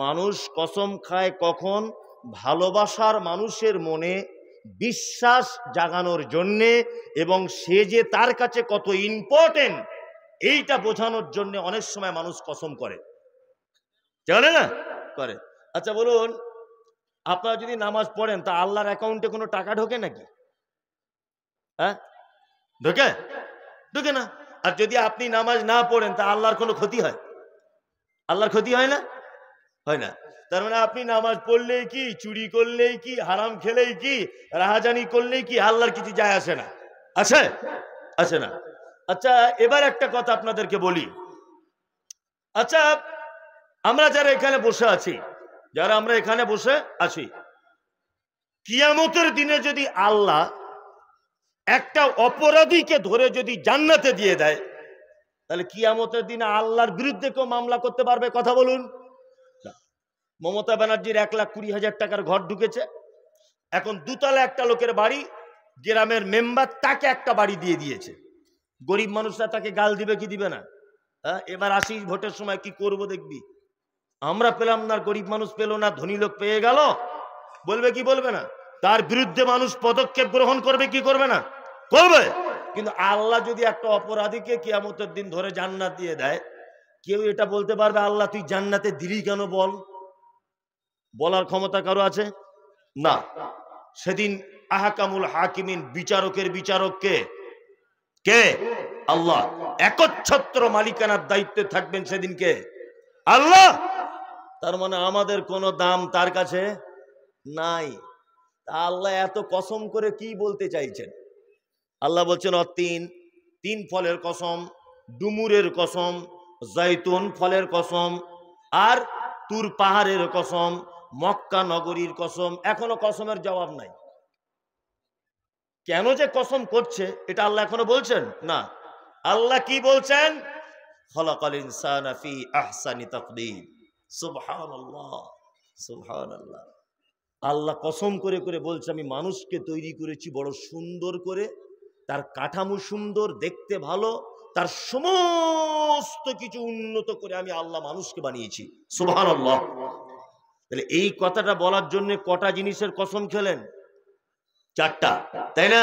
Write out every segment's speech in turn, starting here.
মানুষ কসম খায় কখন? ভালোবাসার মানুষের মনে বিশ্বাস জাগানোর জন্যে এবং সে যে তার কাছে কত ইম্পর্টেন্ট এইটা বোঝানোর জন্য অনেক সময় মানুষ কসম করে, জানে না করে। আচ্ছা বলুন, আপনারা যদি নামাজ পড়েন তা আল্লাহর অ্যাকাউন্টে কোনো টাকা ঢোকে নাকি? হ্যাঁ, ঢোকে? ঢোকে না। আর যদি আপনি নামাজ না পড়েন তা আল্লাহর কোনো ক্ষতি হয়? আল্লাহর ক্ষতি হয় না? হয় না। তার মানে আপনি নামাজ পড়লেই কি, চুরি করলেই কি, হারাম খেলেই কি, রাহাজানি করলেই কি, আল্লাহর কিছু যায় আসে না? আসে? আসে না। আচ্ছা এবার একটা কথা আপনাদেরকে বলি। আচ্ছা আমরা যারা এখানে বসে আছি, আমরা এখানে বসে আছি, কিয়ামতের দিনে যদি আল্লাহ একটা অপরাধীকে ধরে যদি জান্নাতে দিয়ে দেয়, তাহলে কিয়ামতের দিনে আল্লাহর বিরুদ্ধে কেউ মামলা করতে পারবে? কথা বলুন। মমতা ব্যানার্জির 1,20,000 টাকার ঘর ঢুকেছে, এখন দুতলা একটা লোকের বাড়ি, গ্রামের মেম্বার তাকে একটা বাড়ি দিয়ে দিয়েছে। গরিব মানুষরা তাকে গাল দিবে কি দিবে না? এবার আসিস ভোটের সময় কি করব দেখবি। আমরা পেলাম না, গরিব মানুষ পেল না, ধনী লোক পেয়ে গেল, বলবে কি বলবে না? তার বিরুদ্ধে মানুষ পদক্ষেপ গ্রহণ করবে কি করবে না? করবে। কিন্তু আল্লাহ যদি একটা অপরাধীকে কিয়ামতের দিন ধরে জান্নাত দিয়ে দেয়, কেউ এটা বলতে পারবে আল্লাহ তুই জান্নাতে দিলি কেন? বলার ক্ষমতা কারো আছে? না। সেদিন আহকামুল হাকিমিন, বিচারকের বিচারক কে? আল্লাহ। একচ্ছত্র মালিকানার দায়িত্বে থাকবেন সেদিনকে আল্লাহ। তার মানে আমাদের কোনো দাম তার কাছে নাই। আল্লাহ এত কসম করে কি বলতে চাইছেন? আল্লাহ বলছেন তিন ফলের কসম, ডুমুরের কসম, জৈতুন ফলের কসম, আর তুর পাহাড়ের কসম, মক্কা নগরীর কসম। এখনো কসমের জবাব নাই। কেন যে কসম করছে এটা আল্লাহ এখনো বলছেন না। আল্লাহ কি বলছেন? খলাকাল ইনসানা ফি আহসানি তাকওয়িম। সুবহানাল্লাহ, সুবহানাল্লাহ। আল্লাহ কসম করে করে বলছে আমি মানুষকে তৈরি করেছি বড় সুন্দর করে, তার কাঠামো সুন্দর, দেখতে ভালো, তার সমস্ত কিছু উন্নত করে আমি আল্লাহ মানুষকে বানিয়েছি। সুবহানাল্লাহ। তাহলে এই কথাটা বলার জন্য কটা জিনিসের কসম খেলেন? 4টা, তাই না?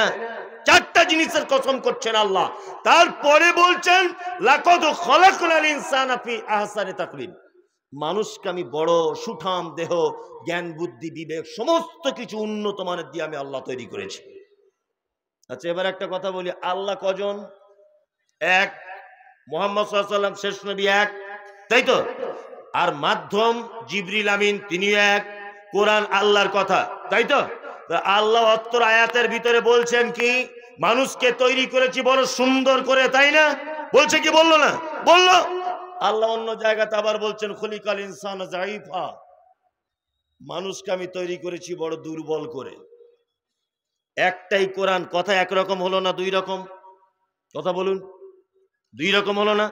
4টা জিনিসের কসম করছেন আল্লাহ। তারপরে বলছেন লাকাদ খলাকনাল ইনসানা ফি আহসানি তাকওয়িম। মানুষকে আমি বড় সুঠাম দেহ, জ্ঞান বুদ্ধি বিবেক সমস্ত কিছু উন্নত মানের দিয়ে আমি আল্লাহ তৈরি করেছি। আচ্ছা এবার একটা কথা বলি, আল্লাহ কজন? এক। মুহাম্মদ সাল্লাল্লাহু আলাইহি ওয়াসাল্লাম শেষ নবী এক, তাই তো? আর মাধ্যম জিবরিল আমিন, তিনি এক। কোরআন আল্লাহর কথা, তাই তো? আল্লাহ অত্তর আয়াতের ভিতরে বলছেন কি? মানুষকে তৈরি করেছি বড় সুন্দর করে, তাই না? বলছে কি বললো না? বললো। আল্লাহ অন্য জায়গাতে আবার বলছেন খুলিকাল ইনসানা যায়ীফা, মানুষকে আমি তৈরি করেছি বড় দুর্বল করে। একটাই কোরআন, কথা একরকম হলো না? দুই রকম। কথা বলুন, দুই রকম হলো না?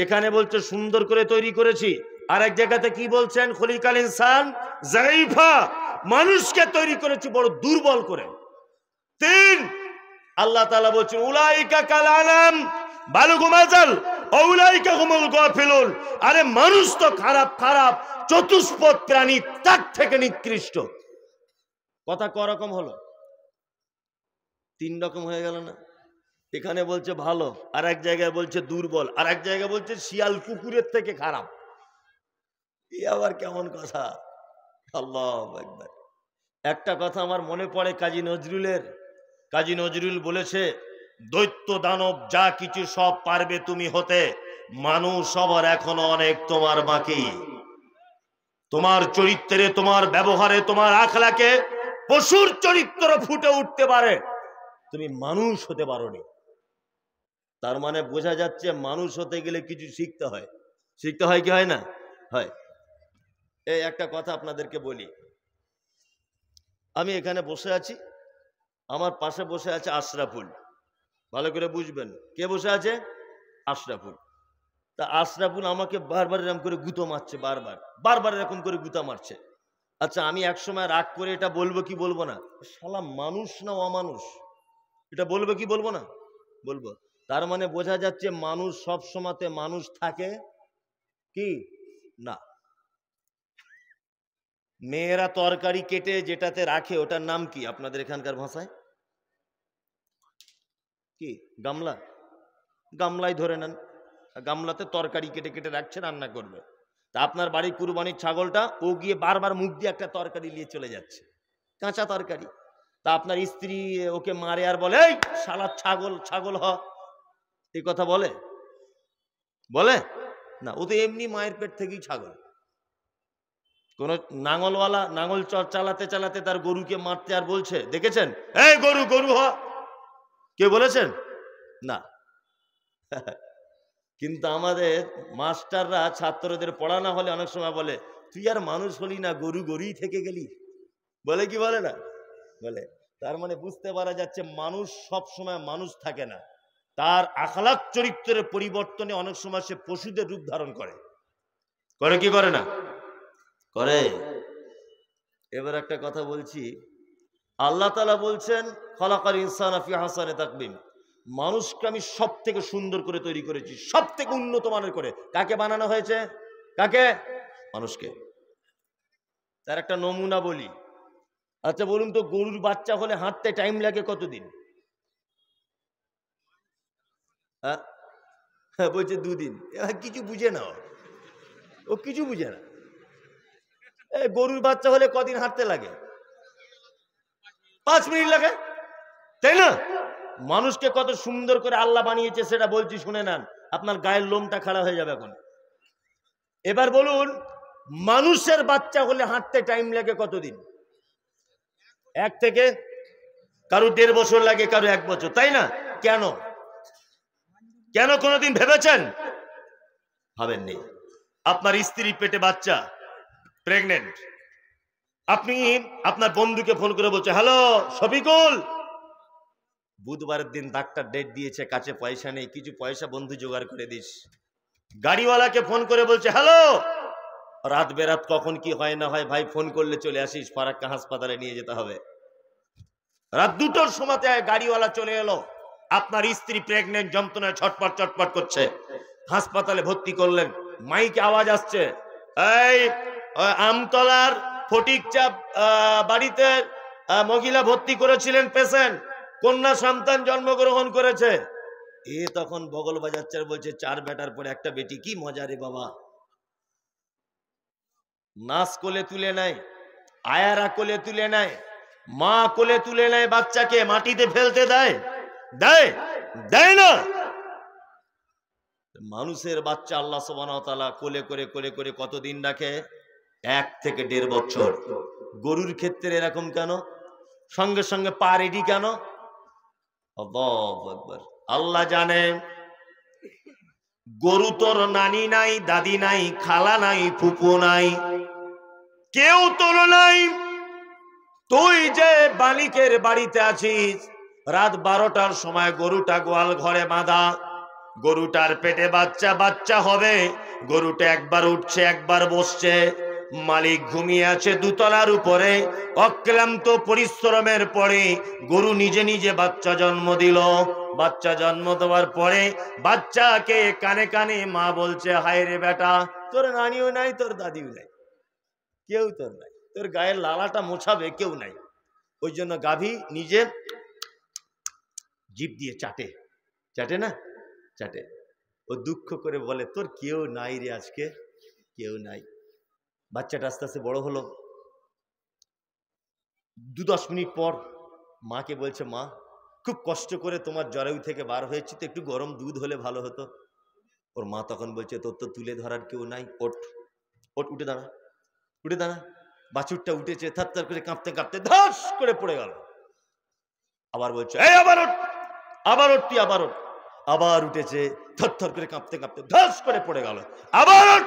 এখানে বলছে সুন্দর করে তৈরি করেছি, আর এক জায়গাতে কি বলছেন? খুলিকাল ইনসান যায়ীফা, মানুষকে তৈরি করেছি বড় দুর্বল করে। 3, আল্লাহ তাআলা বলছেন উলাইকা কাল আনাম বাল হুম আযাল উলাইকা হুমুল গাফিলুন। আরে মানুষ তো খারাপ চতুষ্পদ প্রাণী, তার থেকে নিকৃষ্ট। কথা করকম হলো? 3 রকম হয়ে গেল না? এখানে বলছে ভালো, আর এক জায়গায় বলছে দুর্বল, আর এক জায়গায় বলছে শিয়াল কুকুরের থেকে খারাপ। এই আবার কেমন কথা? আল্লাহু আকবার। একটা কথা আমার মনে পড়ে কাজী নজরুলের। কাজী নজরুল বলেছে দৈত্য দানব যা কিছু সব পারবে তুমি হতে, মানুষ সবার এখনো অনেক তোমার বাকি। তোমার চরিত্রে, তোমার ব্যবহারে, তোমার আখলাকে পশুর চরিত্র ফুটে উঠতে পারে, তুমি মানুষ হতে পারোনি। তার মানে বোঝা যাচ্ছে মানুষ হতে গেলে কিছু শিখতে হয়। শিখতে হয় কি হয় না? হয়। এই একটা কথা আপনাদেরকে বলি, আমি এখানে বসে আছি, আমার পাশে বসে আছে আশরাফুল। ভালো করে বুঝবেন কে বসে আছে? আশরাফুল। তা আশরাফুল আমাকে বারবার এরকম করে গুঁতো মারছে, বারবার এরকম করে গুঁতা মারছে। আচ্ছা আমি একসময় রাগ করে এটা বলবো কি বলবো না? শালা মানুষ না অমানুষ, এটা বলবো কি বলবো না? বলবো। তার মানে বোঝা যাচ্ছে মানুষ সব সময়তে মানুষ থাকে কি না। মেয়েরা তরকারি কেটে যেটাতে রাখে ওটার নাম কি আপনাদের এখানকার ভাষায়? কি? গামলা? গামলাই ধরে নেন, গামলাতে তরকারি কেটে কেটে রাখছে, রান্না করবে। তা আপনার বাড়ির কুরবানির ছাগলটা ও গিয়ে বারবার মুখ দিয়ে একটা তরকারি নিয়ে চলে যাচ্ছে, কাঁচা তরকারি। তা আপনার স্ত্রী ওকে মারে আর বলে, এই শালা ছাগল, ছাগল হ, এই কথা বলে? বলে না, ও তো এমনি মায়ের পেট থেকেই ছাগল। কোন নাঙলওয়ালা নাঙল চালাতে চালাতে তার গরুকে মারতে আর বলছে, দেখেছেন, এই গরু গরু হ, কে বলেছেন? না। কিন্তু আমাদের মাস্টাররা ছাত্রদের পড়ানো হলে অনেক সময় বলে, তুই আর মানুষ হলি না, গরু গরুই থেকে গেলি, বলে কি বলে না? বলে। তার মানে বুঝতে পারা যাচ্ছে মানুষ সব সময় মানুষ থাকে না, তার আখলাক চরিত্রের পরিবর্তনে অনেক সময় সে পশুদের রূপ ধারণ করে। করে কি করে না? করে। এবার একটা কথা বলছি, আল্লাহ তাআলা বলছেন খলাকাল ইনসানা ফি আহসানি তাকওয়িম, মানুষকে আমি সব থেকে সুন্দর করে তৈরি করেছি, সব থেকে উন্নত মানের করে। কাকে বানানো হয়েছে? কাকে? মানুষকে। তার একটা নমুনা বলি। আচ্ছা বলুন তো, গরুর বাচ্চা হলে হাঁটতে টাইম লাগে কতদিন? হ্যাঁ, বলছে 2 দিন। কিছু বুঝে না, ও কিছু বুঝে না। গরুর বাচ্চা হলে কদিন হাঁটতে লাগে? 5 মিনিট লাগে, তাই না? মানুষকে কত সুন্দর করে আল্লাহ বানিয়েছে সেটা বলছি, শুনে নেন, আপনার গায়ের লোমটা খাড়া হয়ে যাবে এখন। এবার বলুন, মানুষের বাচ্চা হলে হাঁটতে টাইম লাগে কতদিন? 1 থেকে, কারো 1.5 বছর লাগে, কারো 1 বছর, তাই না? কেন? কেন কোনোদিন ভেবেছেন? ভাবেননি। আপনার স্ত্রী পেটে বাচ্চা, প্রেগনেন্ট, আপনি আপনার বন্ধুকে ফোন করে বলছে, হ্যালো শফিকুল, বুধবারের দিন ডাক্তার ডেট দিয়েছে, কাছে পয়সা নেই, কিছু পয়সা বন্ধু জোগাড় করে দিস। গাড়িওয়ালাকে ফোন করে বলছে, হ্যালো, রাত বেরাত কখন কি হয় না হয় ভাই ফোন করলে চলে আসিস, ফারাক্কা হাসপাতালে নিয়ে যেতে হবে। রাত 2টোর সময় গাড়িওয়ালা চলে এলো, আপনার স্ত্রী প্রেগনেন্ট, যন্ত্রণায় ছটপট চটপট করছে, হাসপাতালে ভর্তি করলেন। মাইকে আওয়াজ আসছে, এই আমতলার ফটিকচাপ বাড়িতে মহিলা ভর্তি করেছিলেন, পেশেন্ট, কন্যা সন্তান জন্মগ্রহণ করেছে। এ তখন বগল বাজাচ্ছে আর বলছে, 4 বেটার পরে একটা বেটি, কি মজা রে বাবা। নাচ কোলে তুলে নেয়, আয়ারা কোলে তুলে নেয়, মা কোলে তুলে নেয়, বাচ্চাকে মাটিতে ফেলতে দেয়? দেয়? দেয় না। মানুষের বাচ্চা আল্লাহ সুবহানাহু ওয়া তাআলা কোলে করে কোলে করে কতদিন রাখে? 1 থেকে 1.5 বছর। গরুর ক্ষেত্রে এরকম কেন? সঙ্গে সঙ্গে পা রেডি কেন? আল্লাহু আকবার। আল্লাহ জানে, গরু তোর নানি নাই, দাদি নাই, খালা নাই, ফুপু নাই, কেউ তোর নাই। তুই যে বালিকের বাড়িতে আছিস, রাত 12টার সময় গরুটা গোয়াল ঘরে বাঁধা, গরুটার পেটে বাচ্চা, বাচ্চা হবে, গরুটা একবার উঠছে একবার বসছে, মালিক ঘুমিয়ে আছে 2 তলার উপরে, অক্লান্ত পরিশ্রমের পরে গরু নিজে নিজে বাচ্চা জন্ম দিল। বাচ্চা জন্ম দেওয়ার পরে বাচ্চাকে কানে কানে মা বলছে, হায় রে বেটা, তোর নানিও নাই, তোর দাদিও নাই, কেউ তোর নাই, তোর গায়ের লালাটা মোছাবে কেউ নাই। ওই জন্য গাভী নিজে জিভ দিয়ে চাটে, চাটে না? চাটে। ও দুঃখ করে বলে, তোর কেউ নাই রে, আজকে কেউ নাই। বাচ্চাটা আস্তে আস্তে বড় হলো। 2-10 মিনিট পর মাকে বলছে, মা, খুব কষ্ট করে তোমার জরায়ু থেকে বার হয়েছি, তো একটু গরম দুধ হলে ভালো হতো। ওর মা তখন বলছে, তোর তো তুলে ধরার কেউ নাই, ওঠ ওঠ, উঠে দাঁড়া, উঠে দাঁড়া। বাছুরটা উঠেছে, থারথার করে কাঁপতে কাঁপতে ধস করে পড়ে গেল। আবার বলছে, এই আবার ওঠ, আবার ওঠ, তুই আবার ওঠ। আবার উঠেছে, থরথর করে কাঁপতে কাঁপতে ধস করে পড়ে গেল। আবার ওঠ,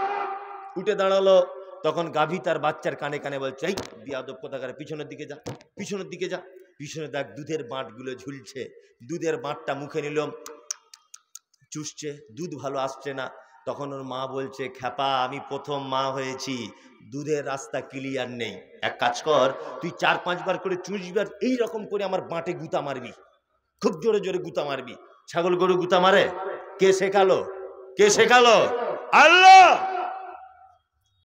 উঠে দাঁড়ালো। তখন গাভী তার বাচ্চার কানে কানে বলছে, এই বিয়াদব কোথাকারে, পিছনের দিকে যা, পিছনের দিকে যা। পিছনে দেখ দুধের বাঁটগুলো ঝুলছে, দুধের বাঁটটা মুখে নিল, চুষছে, দুধ ভালো আসছে না। তখন ওর মা বলছে, খ্যাপা, আমি প্রথম মা হয়েছি, দুধের রাস্তা ক্লিয়ার নেই, এক কাজ কর, তুই 4-5 বার করে চুষবার, এইরকম করে আমার বাঁটে গুতা মারবি, খুব জোরে জোরে গুতা মারবি। ছাগল গরু গুতা মারে? কে শেখালো? কে শেখালো? আল্লাহ।